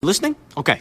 Listening? Okay.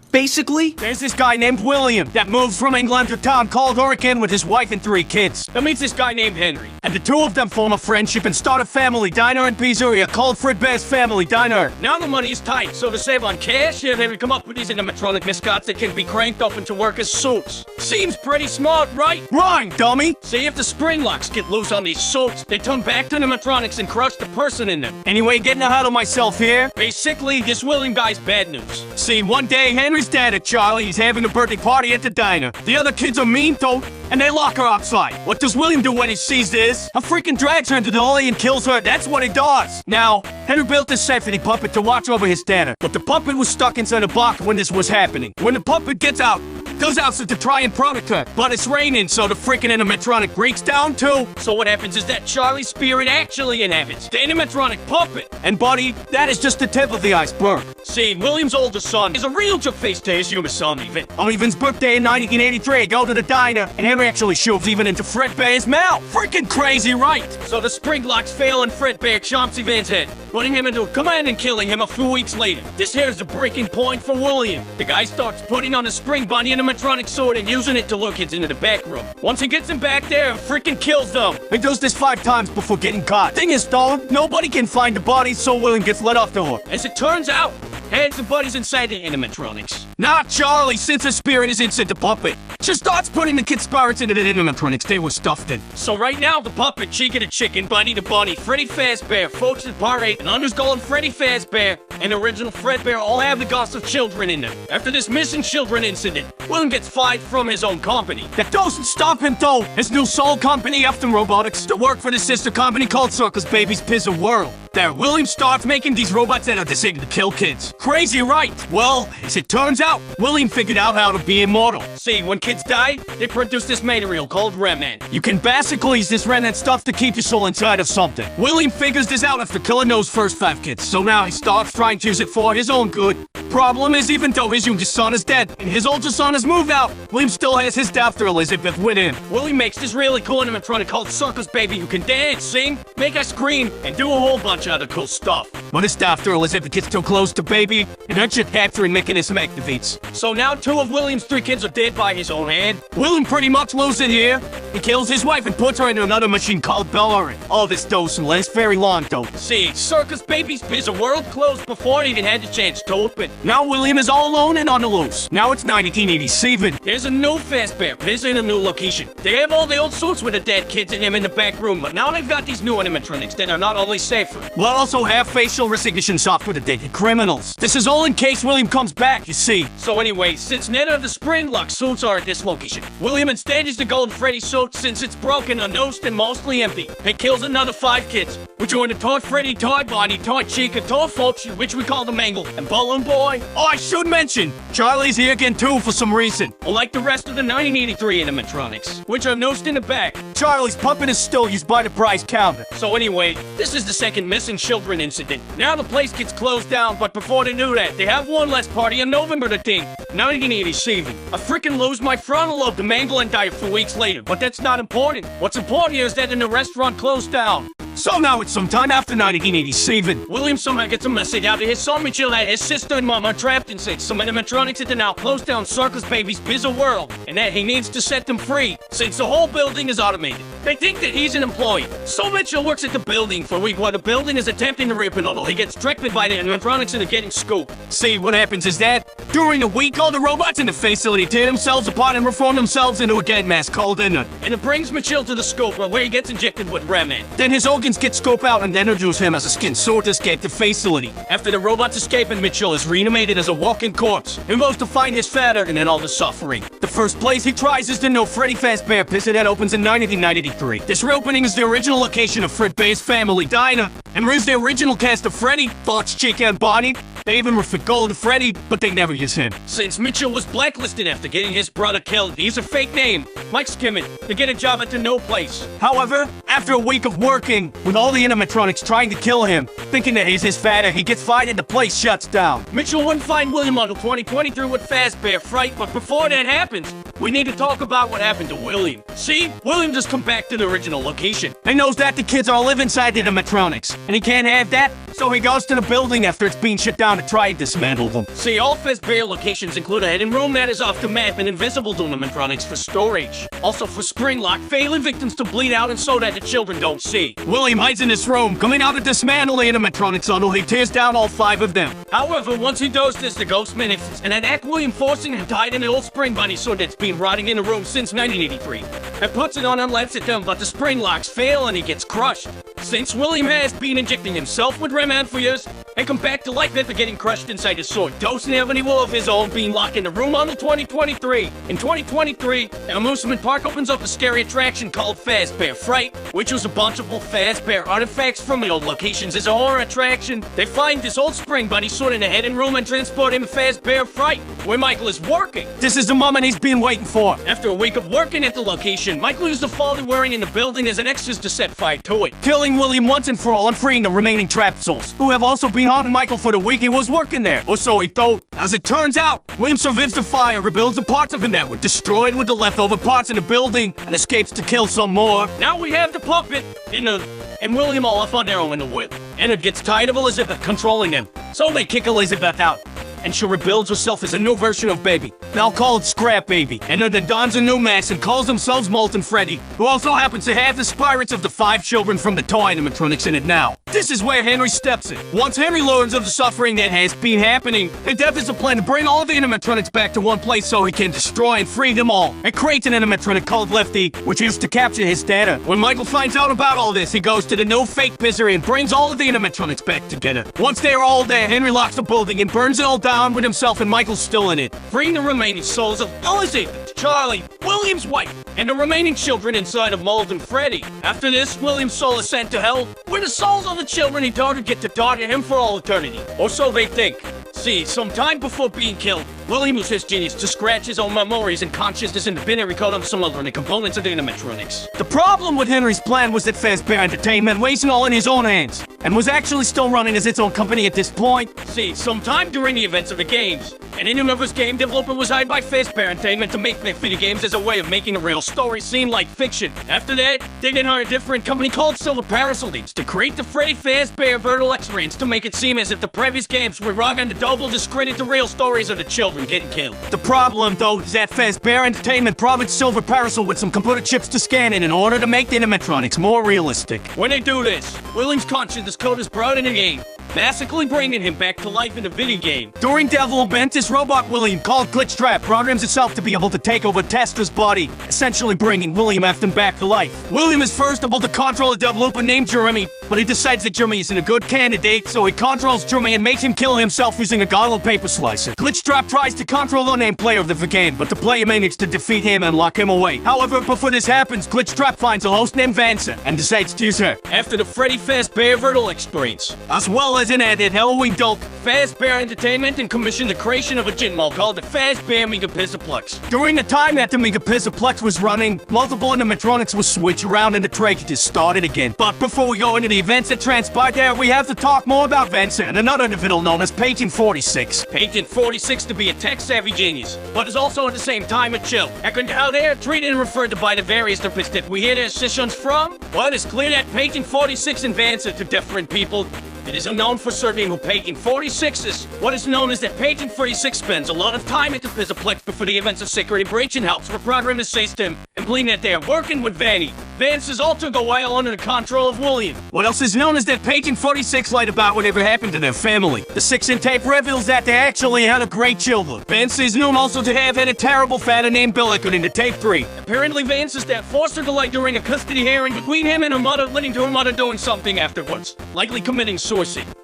Basically, there's this guy named William that moves from England to a town called Oregon with his wife and 3 kids. That meets this guy named Henry. And the two of them form a friendship and start a family diner and pizzeria called Fredbear's Family Diner. Now the money is tight, so to save on cash, Henry come up with these animatronic mascots that can be cranked up into workers' suits. Seems pretty smart, right? Right, dummy! See, if the spring locks get loose on these suits, they turn back to animatronics and crush the person in them. Anyway, getting ahead of myself here, basically, this William guy's bad news. See, one day, Henry's dad at Charlie, he's having a birthday party at the diner. The other kids are mean though, and they lock her outside. What does William do when he sees this? A freaking drags her into the alley and kills her. That's what he does. Now, Henry built this safety puppet to watch over his diner, but the puppet was stuck inside a box when this was happening. When the puppet gets out, goes out to try and protect her, but it's raining, so the freaking animatronic breaks down too. So what happens is that Charlie's spirit actually inhabits the animatronic puppet. And buddy, that is just the tip of the iceberg. See, William's older son is a real jerk-face to his younger son, Even. On Evan's birthday in 1983, go to the diner, and Henry actually shoves Evan into Fredbear's mouth. Freaking crazy, right? So the spring locks fail and Fredbear chomps Evan's head, putting him into a command and killing him a few weeks later. This here's the breaking point for William. The guy starts putting on a spring bunny animatronic sword and using it to lure kids into the back room. Once he gets them back there, and freaking kills them. He does this 5 times before getting caught. Thing is though, nobody can find the body, so William gets let off the hook. As it turns out, Hands and Buddy's inside the animatronics. Not Charlie, since his spirit is inside the puppet. She starts putting the kids' spirits into the animatronics they were stuffed in. So right now, the puppet, Chica the Chicken, Bunny the Bunny, Freddy Fazbear, Folks at Part 8, and Underskull Freddy Fazbear, and original Fredbear all have the ghosts of children in them. After this missing children incident, William gets fired from his own company. That doesn't stop him though. His new soul company, Afton Robotics, to work for the sister company called Circus Baby's Pizza World. There, William starts making these robots that are designed to kill kids. Crazy, right? Well, as it turns out, William figured out how to be immortal. See, when kids die, they produce this material called remnant. You can basically use this remnant stuff to keep your soul inside of something. William figures this out after killing those first 5 kids, so now he starts trying to use it for his own good. Problem is, even though his youngest son is dead and his oldest son has moved out, William still has his daughter Elizabeth with him. William makes this really cool animatronic called Circus Baby who can dance, sing, make us scream, and do a whole bunch of other cool stuff. But his daughter Elizabeth gets too close to Baby, and her chip capturing mechanism activates. So now 2 of William's 3 kids are dead by his own hand. William pretty much loses it here. He kills his wife and puts her into another machine called Bellerin. All this doesn't last very long though. See, Circus Baby's Pizza World closed before it even had the chance to open. Now William is all alone and on the loose. Now it's 1987. There's a new Fazbear Pizza in a new location. They have all the old suits with the dead kids in them in the back room, but now they've got these new animatronics that are not only safer, but also have facial recognition software to detect criminals. This is all in case William comes back, you see. So anyway, since none of the spring lock suits are at this location, William instead uses the Golden Freddy suit since it's broken, unnosed, and mostly empty. He kills another 5 kids, which are in the Toy Freddy, Toy Bonnie, Toy Chica, Toy Folks, which we call the Mangle, and Balloon Boy. Oh, I should mention, Charlie's here again too for some reason. Unlike the rest of the 1983 animatronics, which are nosed in the back, Charlie's puppet is still used by the prize counter. So anyway, this is the second missing children incident. Now the place gets closed down, but before they knew that, they have one last party on November the 10th, 1987. I freaking lose my frontal lobe to Mangle and die a few weeks later, but that's not important. What's important here is that the restaurant closed down. So now it's sometime after 1987. William somehow gets a message out to his son Mitchell that his sister and mom are trapped inside some animatronics that now close down Circus Baby's Pizza World, and that he needs to set them free, since the whole building is automated. They think that he's an employee. So Mitchell works at the building for a week while the building is attempting to rip it all. He gets tricked by the animatronics and are getting scooped. See, what happens is that, during the week, all the robots in the facility tear themselves apart and reform themselves into a dead mass called Inert. And it brings Mitchell to the scope where he gets injected with remnant. Then his organs get scoped out and introduce him as a skin sword to escape the facility. After the robots escape and Mitchell is reanimated as a walking corpse, he goes to find his father and then all the suffering. The first place he tries is the new Freddy Fazbear Pizza that opens in 1993. This reopening is the original location of Fredbear's Family Diner, and brings the original cast of Freddy, Fox, Chica, and Bonnie. They even refit Golden Freddy, but they never use him. Since Mitchell was blacklisted after getting his brother killed, he used a fake name, Mike Skimmett, to get a job at the No Place. However, after a week of working, with all the animatronics trying to kill him, thinking that he's his father, he gets fired and the place shuts down. Mitchell wouldn't find William until 2023 with Fazbear Fright, but before that happens, we need to talk about what happened to William. See, William just come back to the original location. He knows that the kids all live inside the animatronics, and he can't have that, So he goes to the building after it's being shut down to try and dismantle them. See, all Fazbear locations include a hidden room that is off the map and invisible to animatronics for storage. Also for spring lock, failing victims to bleed out and so that the children don't see. William hides in this room, coming out to dismantle the animatronics until he tears down all 5 of them. However, once he does this, the ghost manifests and attack William, forcing him to hide in an old spring bunny sword that's been rotting in the room since 1983. And puts it on and lets it down, but the spring locks fail and he gets crushed. Since William has been injecting himself with Rem for years, and come back to life after getting crushed inside his sword, doesn't have any will of his own, being locked in the room until 2023. In 2023, an amusement park opens up a scary attraction called Fazbear Fright, which was a bunch of old Fazbear artifacts from the old locations. As a horror attraction, they find this old spring bunny sword in a hidden room and transport him to Fazbear Fright, where Michael is working. This is the moment he's been waiting for. After a week of working at the location, Michael used the fall they're wearing in the building as an excuse to set fire to it, killing William once and for all and freeing the remaining trapped souls, who have also been haunting Michael for the week he was working there, or so he thought. As it turns out, William survives the fire, rebuilds the parts of him that were destroyed with the leftover parts in the building, and escapes to kill some more. Now we have the puppet, and William all off on their own in the whip. Ennard gets tired of Elizabeth controlling him, so they kick Elizabeth out. And she rebuilds herself as a new version of Baby. Now call it Scrap Baby. And then dons a new mask and calls themselves Molten Freddy, who also happens to have the spirits of the 5 children from the toy animatronics in it now. This is where Henry steps in. Once Henry learns of the suffering that has been happening, the death is a plan to bring all of the animatronics back to one place so he can destroy and free them all, and creates an animatronic called Lefty, which is to capture his data. When Michael finds out about all this, he goes to the new fake pizzeria and brings all of the animatronics back together. Once they're all there, Henry locks the building and burns it all down with himself and Michael's still in it, freeing the remaining souls of Elizabeth, Charlie, William's wife, and the remaining children inside of Molten Freddy. After this, William's soul is sent to hell, where the souls of the children he taught get to dart at him for all eternity. Or so they think. See, sometime before being killed, William used his genius to scratch his own memories and consciousness in the binary code of some other components of the animatronics. The problem with Henry's plan was that Fazbear Entertainment was all in his own hands, and was actually still running as its own company at this point. See, sometime during the events of the games, an in-universe game developer was hired by Fazbear Entertainment to make video games as a way of making a real story seem like fiction. After that, they then hired a different company called Silver Parasol Games to create the Freddy Fazbear Virtual Experience to make it seem as if the previous games were wrong and to double discredit the real stories of the children getting killed. The problem, though, is that Fazbear Entertainment promised Silver Parasol with some computer chips to scan in order to make the animatronics more realistic. When they do this, William's consciousness code is brought in the game, basically bringing him back to life in the video game. During development, this robot William, called Glitchtrap, programs itself to be able to take over Testra's body, essentially bringing William Afton back to life. William is first able to control a developer named Jeremy, but he decides that Jeremy isn't a good candidate, so he controls Jeremy and makes him kill himself using a goggle paper slicer. Glitchtrap tries to control the named player of the game, but the player manages to defeat him and lock him away. However, before this happens, Glitchtrap finds a host named Vanessa and decides to use her. After the Freddy Fazbear Virtual Experience, as well as an added Halloween dope, Fazbear Entertainment and commissioned the creation of a gin mall called the Fazbear Megapixelplex. During the time that the Megapixelplex was running, multiple animatronics would switch around and the tragedy started again. But before we go into the events that transpired there, we have to talk more about Vanessa and another individual known as Patient 46. Patient 46 to be a tech-savvy genius, but is also at the same time a chill. And how they are treated and referred to by the various therapists that we hear their sessions from? Well, it's clear that Patient 46 and Vanessa to different people. It is unknown for certain who Patient 46 is. What is known is that Patient 46 spends a lot of time at the Pixelplex before the events of security breach and helps reprogram assist him, and believing that they are working with Vanny. Vance's alter go while under the control of William. What else is known is that Patient 46 lied about whatever happened to their family. The 6-in tape reveals that they actually had a great children. Vance is known also to have had a terrible father named Bill according to tape 3. Apparently Vance's dad forced her to lie during a custody hearing between him and her mother, leading to her mother doing something afterwards, likely committing suicide.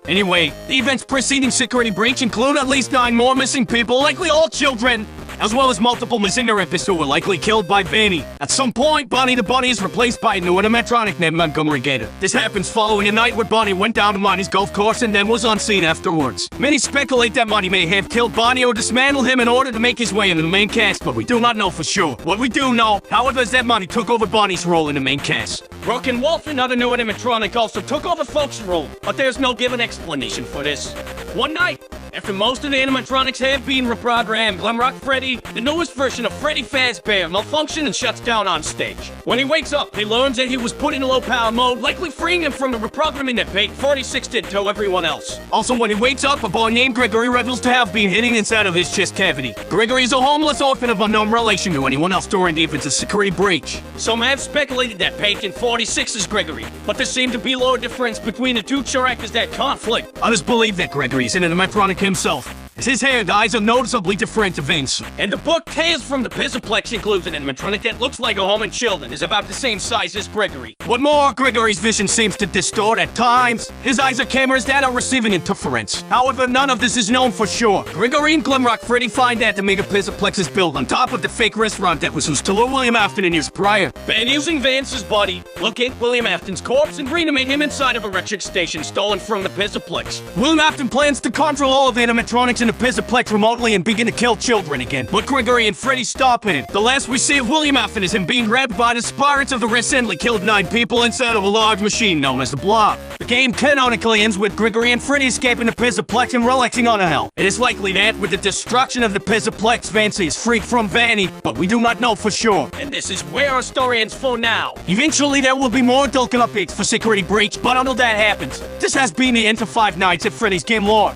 Anyway, the events preceding security breach include at least 9 more missing people, likely all children, as well as multiple missing therapists who were likely killed by Vanny. At some point, Bonnie the Bunny is replaced by a new animatronic named Montgomery Gator. This happens following a night where Bonnie went down to Monty's golf course and then was unseen afterwards. Many speculate that Monty may have killed Bonnie or dismantled him in order to make his way into the main cast, but we do not know for sure. What we do know, however, is that Monty took over Bonnie's role in the main cast. Broken Wolf, another new animatronic, also took over Folk's role, but there's no given explanation for this. One night, After most of the animatronics have been reprogrammed, Glamrock Freddy, the newest version of Freddy Fazbear, malfunctions and shuts down on stage. When he wakes up, he learns that he was put in low power mode, likely freeing him from the reprogramming that Pate 46 did to everyone else. Also, when he wakes up, a boy named Gregory reveals to have been hidden inside of his chest cavity. Gregory is a homeless orphan of unknown relation to anyone else during the infant's security breach. Some have speculated that Pate 46 is Gregory, but there seemed to be little difference between the two characters that conflict. Others believe that Gregory is an animatronic himself, as his hair and eyes are noticeably different to Vince. And the book Tales from the Pizzaplex includes an animatronic that looks like a home and children, is about the same size as Gregory. What more, Gregory's vision seems to distort at times. His eyes are cameras that are receiving interference. However, none of this is known for sure. Gregory and Glamrock Freddy find out the Mega Pizzaplex is built on top of the fake restaurant that was used to lure William Afton in years prior. And using Vance's body, locate William Afton's corpse and reanimate him inside of a electric station stolen from the Pizzaplex. William Afton plans to control all of the animatronics in the Pizzaplex remotely and begin to kill children again. But Gregory and Freddy stop it. The last we see of William Afton is him being grabbed by the spirits of the recently killed 9 people inside of a large machine known as the Blob. The game canonically ends with Gregory and Freddy escaping the Pizzaplex and relaxing on a hell. It is likely that with the destruction of the Pizzaplex, Vance is freed from Vanny, but we do not know for sure. And this is where our story ends for now. Eventually there will be more Dolken updates for Security Breach, but until that happens, this has been the end of Five Nights at Freddy's Game Lore.